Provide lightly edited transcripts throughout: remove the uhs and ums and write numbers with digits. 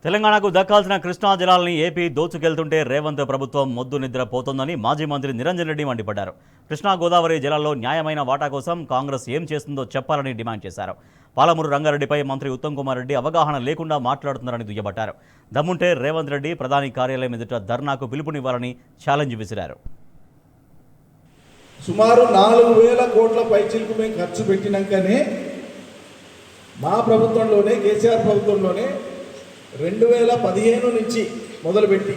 తెలంగాణకు దక్కాల్సిన కృష్ణా జలాలని ఏపీ దోచుకెళ్తుంటే రేవంత్ ప్రభుత్వం మొద్దు నిద్ర పోతోందని మాజీ మంత్రి నిరంజన్ రెడ్డి మండిపడ్డారు. కృష్ణా గోదావరి జలాల్లో న్యాయమైన వాటా కోసం కాంగ్రెస్ ఏం చేస్తుందో చెప్పాలని డిమాండ్ చేశారు. పాలమూరు రంగారెడ్డిపై మంత్రి ఉత్తమ్ కుమార్ రెడ్డి అవగాహన లేకుండా మాట్లాడుతున్నారని దుయ్యబట్టారు. దమ్ముంటే రేవంత్ రెడ్డి ప్రధాని కార్యాలయం ఎదుట ధర్నాకు పిలుపునివ్వాలని ఛాలెంజ్ విసిరారు. సుమారు 4,000 కోట్ల పైచిలకు మేము ఖర్చు పెట్టినాకనే మా ప్రభుత్వంలోనే కేసీఆర్ ప్రభుత్వంలోనే 2015 నుంచి మొదలుపెట్టి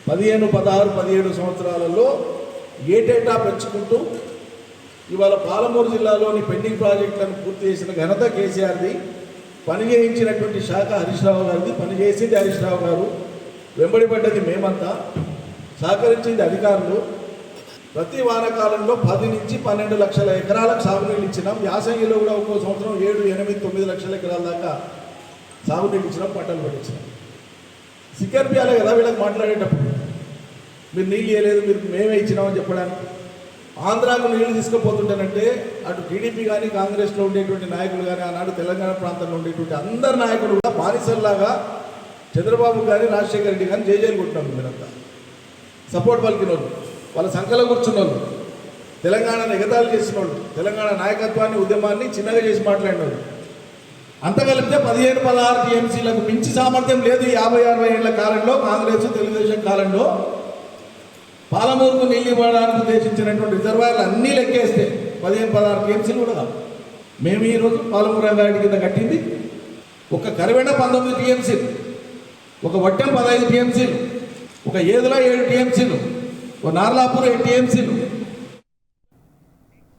15, 16, 17 సంవత్సరాలలో ఏటేటా పెంచుకుంటూ ఇవాళ పాలమూరు జిల్లాలోని పెండింగ్ ప్రాజెక్టులను పూర్తి చేసిన ఘనత కేసీఆర్ది. పని చేయించినటువంటి శాఖ హరీష్ రావు గారిది. పని చేసింది హరీష్ రావు గారు, వెంబడిపడ్డది మేమంతా, సహకరించింది అధికారులు. ప్రతి వానాకాలంలో 10 నుంచి 12 లక్షల ఎకరాలకు సాగునీళ్ళు ఇచ్చినాం. యాసంగిలో కూడా ఒక్కో సంవత్సరం 7, 8, 9 లక్షల ఎకరాల దాకా సాగునీళ్ళు ఇచ్చినాం, పంటలు పండించినాం. సిక్కర్పియాలే కదా వీళ్ళకి మాట్లాడేటప్పుడు, మీరు నీళ్ళు ఇవ్వలేదు, మీరు మేమే ఇచ్చినామని చెప్పడానికి. ఆంధ్రాకు నీళ్లు తీసుకుపోతుంటానంటే అటు టీడీపీ కానీ కాంగ్రెస్లో ఉండేటువంటి నాయకులు కానీ ఆనాడు తెలంగాణ ప్రాంతంలో ఉండేటువంటి అందరు నాయకులు కూడా బానిసల్లాగా చంద్రబాబు కానీ రాజశేఖర రెడ్డి కానీ జైలు కొట్టినాం. మీరంతా సపోర్ట్ పలికిన వాళ్ళు, వాళ్ళ సంఖ్యలో కూర్చున్న వాళ్ళు, తెలంగాణను ఎగతాళి చేసిన వాళ్ళు, తెలంగాణ నాయకత్వాన్ని ఉద్యమాన్ని చిన్నగా చేసి మాట్లాడిన వాళ్ళు అంత కలిపితే 15, 16 టీఎంసీలకు మించి సామర్థ్యం లేదు. 50, 60 ఏళ్ల కాలంలో కాంగ్రెస్ తెలుగుదేశం కాలంలో పాలమూరుకు నీళ్ళు ఇవ్వడానికి ఉద్దేశించినటువంటి రిజర్వాయర్లు అన్నీ లెక్కేస్తే 15, 16 టీఎంసీలు కూడా కాదు. మేము ఈరోజు పాలమూరు రంగారెడ్డి కింద కట్టింది ఒక కరివెండ 19 టీఎంసీలు, ఒక వట్టెం 15 టీఎంసీలు, ఒక ఏదుల 7 టీఎంసీలు, ఒక నార్లాపూర్ 8 టీఎంసీలు,